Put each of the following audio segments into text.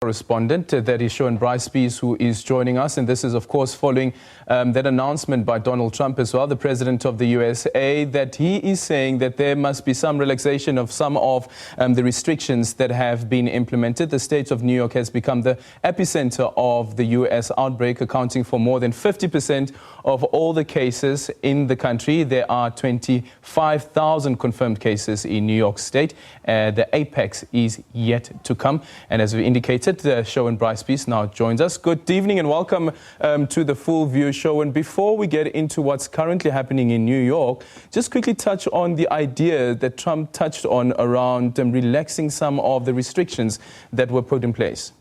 Correspondent, that is Shaun Bryce-Pease, who is joining us, and this is of course following that announcement by Donald Trump as well, the president of the USA, that he is saying that there must be some relaxation of some of the restrictions that have been implemented. The state of New York has become the epicenter of the US outbreak, accounting for more than 50% of all the cases in the country. There are 25,000 confirmed cases in New York State. The apex is yet to come, and as we indicated, Shaun Bryce-Pease now joins us. Good evening and welcome to the Full View Show. And before we get into what's currently happening in New York, just quickly touch on the idea that Trump touched on around relaxing some of the restrictions that were put in place.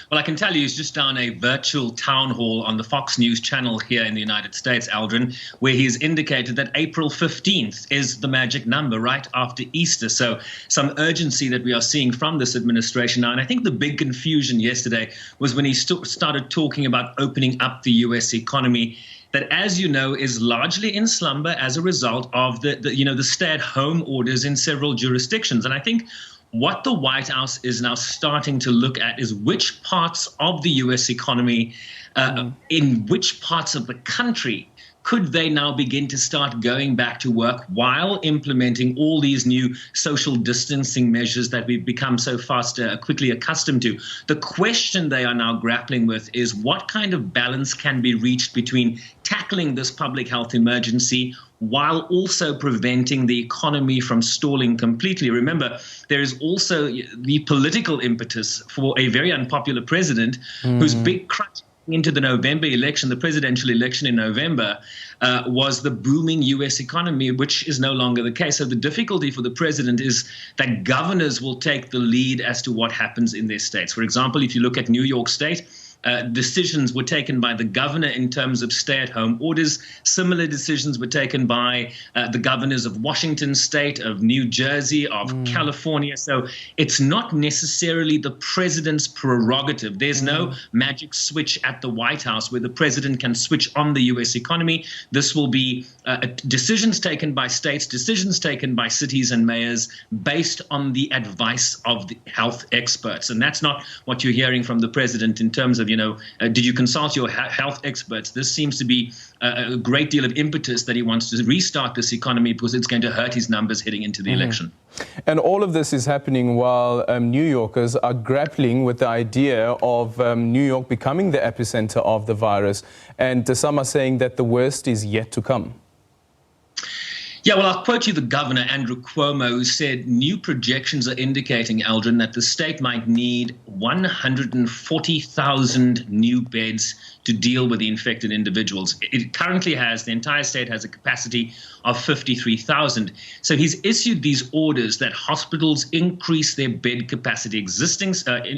Well, I can tell you he's just done a virtual town hall on the Fox News channel here in the United States, Aldrin, where he's indicated that April 15th is the magic number right after Easter. So some urgency that we are seeing from this administration now. And I think the big confusion yesterday was when he started talking about opening up the U.S. economy, that, as you know, is largely in slumber as a result of the stay-at-home orders in several jurisdictions. And I think what the White House is now starting to look at is which parts of the U.S. economy, in which parts of the country, could they now begin to start going back to work while implementing all these new social distancing measures that we've become so quickly accustomed to. The question they are now grappling with is what kind of balance can be reached between tackling this public health emergency while also preventing the economy from stalling completely. Remember, there is also the political impetus for a very unpopular president whose big crutch into the November election, the presidential election in November, was the booming U.S. economy, which is no longer the case. So the difficulty for the president is that governors will take the lead as to what happens in their states. For example, if you look at New York State, decisions were taken by the governor in terms of stay-at-home orders. Similar decisions were taken by the governors of Washington State, of New Jersey, of California. So it's not necessarily the president's prerogative. There's no magic switch at the White House where the president can switch on the U.S. economy. This will be decisions taken by states, decisions taken by cities and mayors based on the advice of the health experts. And that's not what you're hearing from the president in terms of, did you consult your health experts? This seems to be a great deal of impetus that he wants to restart this economy because it's going to hurt his numbers heading into the election. And all of this is happening while New Yorkers are grappling with the idea of New York becoming the epicenter of the virus. And some are saying that the worst is yet to come. Yeah, well, I'll quote you the governor, Andrew Cuomo, who said new projections are indicating, Aldrin, that the state might need 140,000 new beds to deal with the infected individuals. It currently has, the entire state has a capacity of 53,000. So he's issued these orders that hospitals increase their bed capacity, existing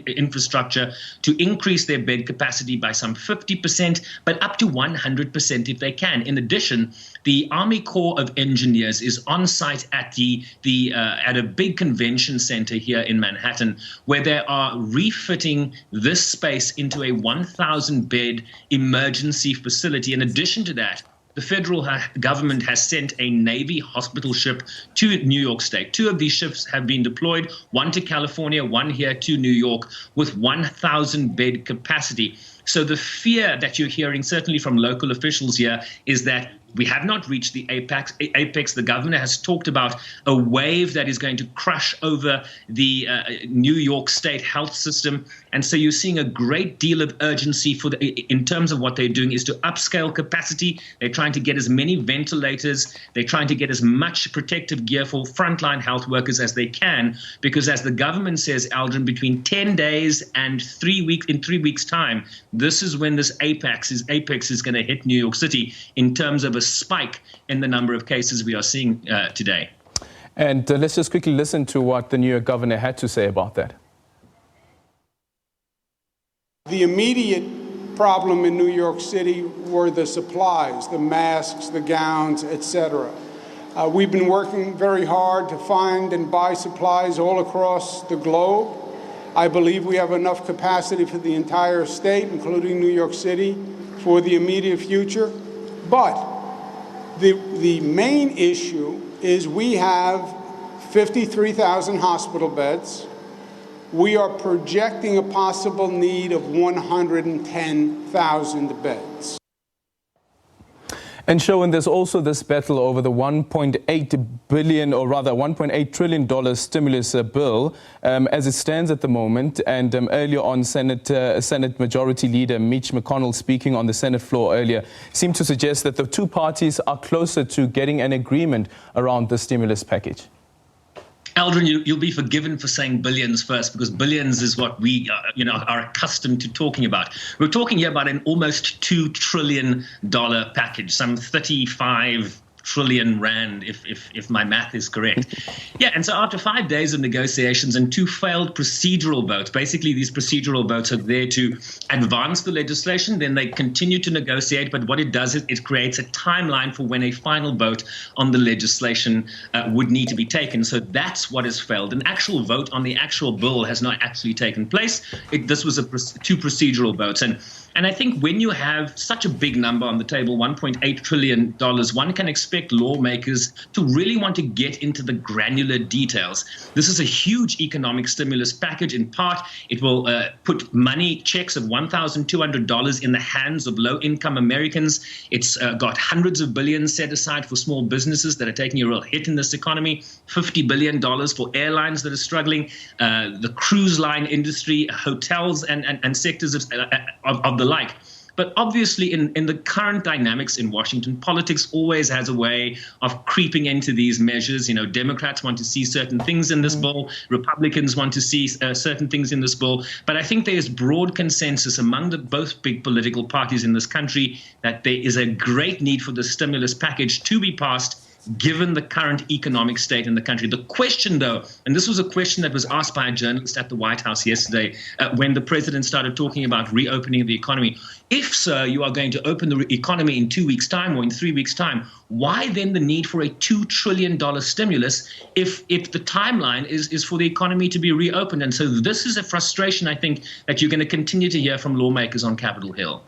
infrastructure, to increase their bed capacity by some 50%, but up to 100% if they can. In addition, the Army Corps of Engineers is on site at at a big convention center here in Manhattan, where they are refitting this space into a 1,000-bed emergency facility. In addition to that, the federal government has sent a Navy hospital ship to New York State. 2 of these ships have been deployed, one to California, one here to New York, with 1,000-bed capacity. So the fear that you're hearing, certainly from local officials here, is that we have not reached the apex. The governor has talked about a wave that is going to crush over the New York State health system. And so you're seeing a great deal of urgency in terms of what they're doing is to upscale capacity. They're trying to get as many ventilators. They're trying to get as much protective gear for frontline health workers as they can, because as the government says, Aldrin, between 10 days and 3 weeks, in 3 weeks' time, this is when this apex is going to hit New York City in terms of a spike in the number of cases we are seeing today. And let's just quickly listen to what the New York governor had to say about that. The immediate problem in New York City were the supplies, the masks, the gowns, etc. We've been working very hard to find and buy supplies all across the globe. I believe we have enough capacity for the entire state, including New York City, for the immediate future. But the main issue is we have 53,000 hospital beds. we are projecting a possible need of 110,000 beds. And Shaun, there's also this battle over the $1.8 billion, or rather $1.8 trillion stimulus bill as it stands at the moment. And earlier on, Senate Majority Leader Mitch McConnell, speaking on the Senate floor earlier, seemed to suggest that the two parties are closer to getting an agreement around the stimulus package. Aldrin, you'll be forgiven for saying billions first, because billions is what we are accustomed to talking about. We're talking here about an almost $2 trillion package, some 35 trillion rand, if my math is correct. Yeah, and so after 5 days of negotiations and two failed procedural votes, basically these procedural votes are there to advance the legislation, then they continue to negotiate, but what it does is it creates a timeline for when a final vote on the legislation would need to be taken. So that's what has failed. An actual vote on the actual bill has not actually taken place. This was two procedural votes. And I think when you have such a big number on the table, $1.8 trillion, one can expect lawmakers to really want to get into the granular details. This is a huge economic stimulus package. In part, it will put money checks of $1,200 in the hands of low-income Americans. It's got hundreds of billions set aside for small businesses that are taking a real hit in this economy, $50 billion for airlines that are struggling, the cruise line industry, hotels and sectors of the like. But obviously, in the current dynamics in Washington, politics always has a way of creeping into these measures. You know, Democrats want to see certain things in this bill. Republicans want to see certain things in this bill. But I think there's broad consensus among both big political parties in this country that there is a great need for the stimulus package to be passed, given the current economic state in the country. The question, though, and this was a question that was asked by a journalist at the White House yesterday when the president started talking about reopening the economy. If, sir, you are going to open the economy in 2 weeks' time or in 3 weeks' time, why then the need for a $2 trillion stimulus if the timeline is for the economy to be reopened? And so this is a frustration, I think, that you're going to continue to hear from lawmakers on Capitol Hill.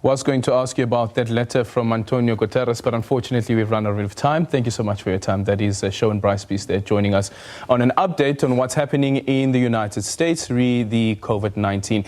Was going to ask you about that letter from Antonio Guterres, but unfortunately we've run out of time. Thank you so much for your time. That is Shaun Bryce-Pease there joining us on an update on what's happening in the United States re the COVID-19.